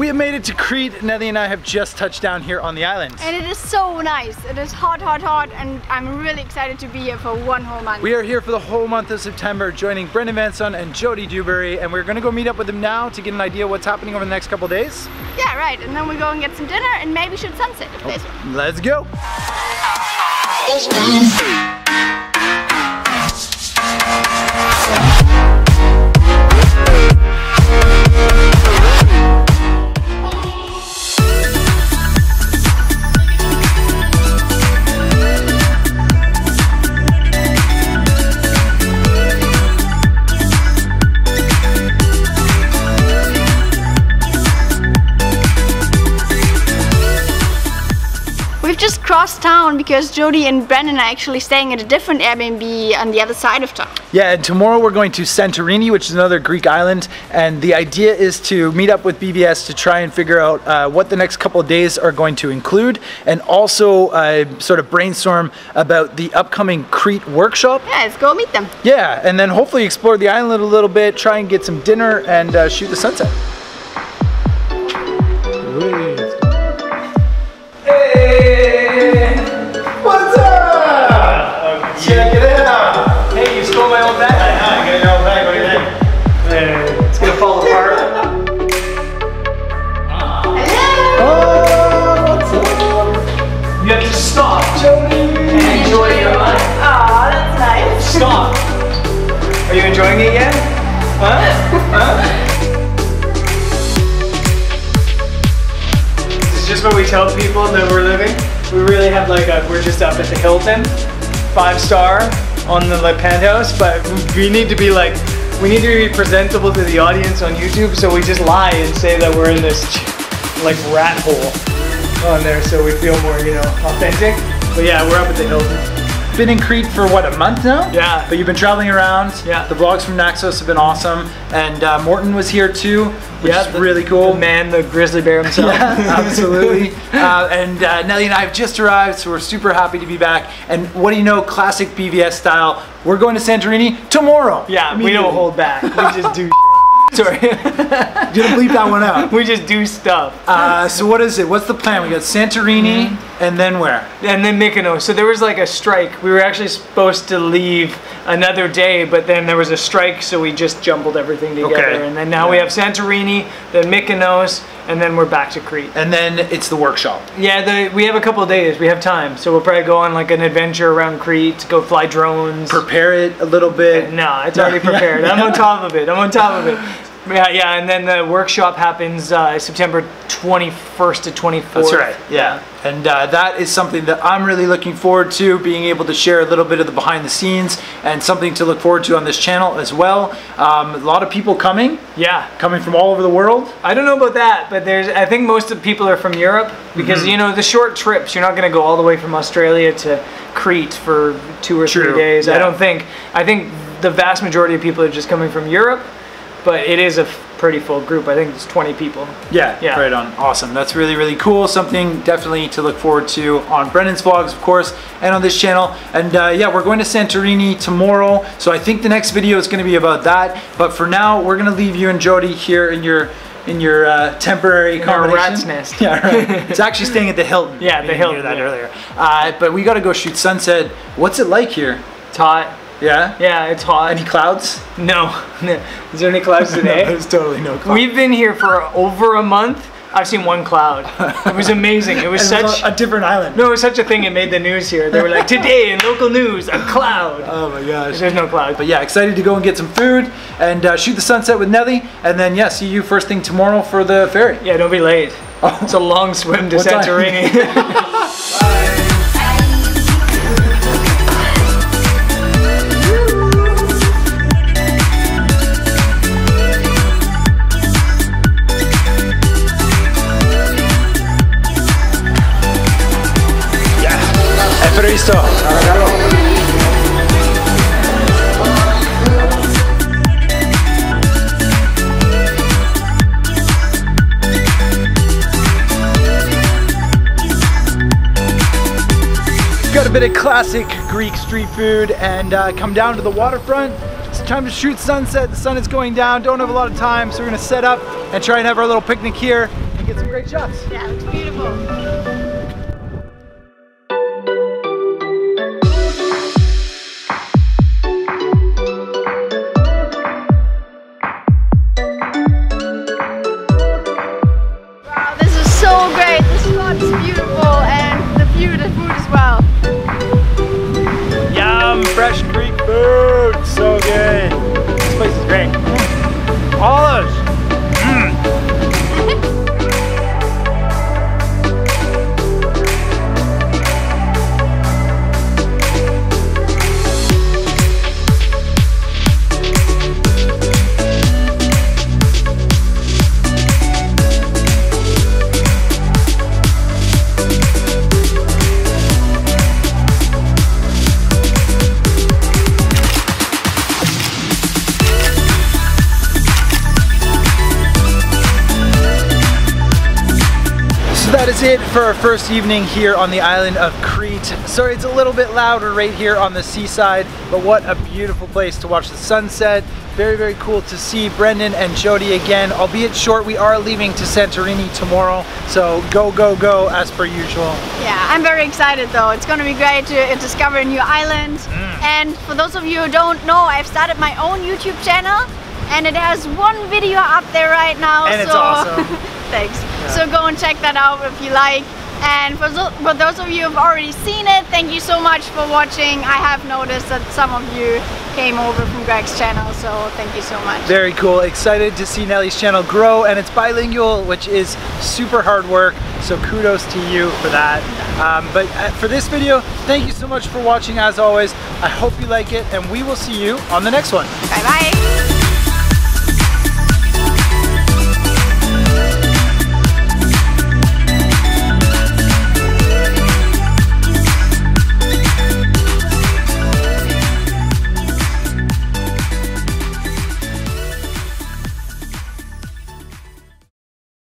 We have made it to Crete. Nellie and I have just touched down here on the island. And it is so nice. It is hot, hot, hot, and I'm really excited to be here for 1 whole month. We are here for the whole month of September, joining Brendan Van Son and Jodie Dewberry, and we're gonna go meet up with them now to get an idea what's happening over the next couple of days. Yeah, right. And then we go and get some dinner and maybe shoot sunset if there's one. Let's go. We've just crossed town because Jodie and Brendan are actually staying at a different Airbnb on the other side of town. Yeah, and tomorrow we're going to Santorini, which is another Greek island, and the idea is to meet up with BvS to try and figure out what the next couple of days are going to include, and also sort of brainstorm about the upcoming Crete workshop. Yeah, let's go meet them. Yeah, and then hopefully explore the island a little bit, try and get some dinner, and shoot the sunset. Hey! What's up? Check it out! Hey, you stole my old bag? I know, I got your old bag, what do you think? Hey, it's gonna fall apart. Oh, what's up? You have to stop, Jodie, and enjoy your life. Aw, that's nice. Stop! Are you enjoying it yet? Huh? Huh? Just what we tell people that we're living. We really have we're just up at the Hilton, 5-star on the penthouse, but we need to be presentable to the audience on YouTube, so we just lie and say that we're in this rat hole on there, so we feel more, authentic. But yeah, we're up at the Hilton. Been in Crete for what, a month now? Yeah. But you've been traveling around. Yeah. The vlogs from Naxos have been awesome, and Morton was here too, which is really cool. The man, the grizzly bear himself. Yeah, absolutely. And Nellie and I have just arrived, so we're super happy to be back. And what do you know, classic BvS style, we're going to Santorini tomorrow. Yeah, we don't hold back. We just do Sorry. You're gonna bleep that one out. We just do stuff. So what is it? What's the plan? We got Santorini, and then where? And then Mykonos. So there was a strike. We were actually supposed to leave another day, but then there was a strike, so we just jumbled everything together. Okay. And then now we have Santorini, then Mykonos, and then we're back to Crete. And then it's the workshop. Yeah, we have a couple of days. We have time, so we'll probably go on an adventure around Crete, go fly drones. Prepare it a little bit. No, it's already prepared. I'm on top of it. Yeah, and then the workshop happens September 21st to 24th. That's right, yeah. And that is something that I'm really looking forward to, being able to share a little bit of the behind the scenes and something to look forward to on this channel as well. A lot of people coming. Yeah. Coming from all over the world. I don't know about that, but I think most of the people are from Europe because, the short trips, you're not going to go all the way from Australia to Crete for 2 or 3 days. Yeah. I think the vast majority of people are just coming from Europe. But it is a pretty full group. I think it's 20 people. Yeah, right on. Awesome. That's really, really cool. Something definitely to look forward to on Brendan's vlogs, of course, and on this channel. And yeah, we're going to Santorini tomorrow. So I think the next video is going to be about that. But for now, we're going to leave you and Jodie here in your temporary accommodation. Rat's nest. Yeah, right. It's actually staying at the Hilton. Yeah, the Hilton. That earlier. But we got to go shoot sunset. What's it like here? It's hot. Yeah? Yeah, it's hot. Any clouds? No. Is there any clouds today? No, there's totally no clouds. We've been here for over a month. I've seen 1 cloud. It was amazing. It was such a different island. No, it was such a thing. It made the news here. They were like, today in local news, a cloud. Oh my gosh. There's no cloud. But yeah, excited to go and get some food and shoot the sunset with Nellie. And then yeah, see you first thing tomorrow for the ferry. Yeah, don't be late. Oh. It's a long swim to Santorini. Bye. Presto. Got a bit of classic Greek street food and come down to the waterfront. It's time to shoot sunset. The sun is going down. Don't have a lot of time, so we're gonna set up and try and have our little picnic here get some great shots. Yeah, it's beautiful. Fresh Greek food, so good. This place is great. Olives. That is it for our first evening here on the island of Crete. Sorry it's a little bit louder right here on the seaside, but what a beautiful place to watch the sunset. Very, very cool to see Brendan and Jodie again, albeit short. We are leaving to Santorini tomorrow, so go, go, go as per usual. Yeah, I'm very excited though. It's going to be great to discover a new island. And for those of you who don't know, I've started my own YouTube channel and it has one video up there right now. And it's awesome. Thanks. Yeah. So go and check that out if you like. And for those of you who have already seen it, thank you so much for watching. I have noticed that some of you came over from Greg's channel, so thank you so much. Very cool. Excited to see Nellie's channel grow, and it's bilingual, which is super hard work, so kudos to you for that. But for this video, thank you so much for watching as always. I hope you like it, and we will see you on the next one. Bye bye.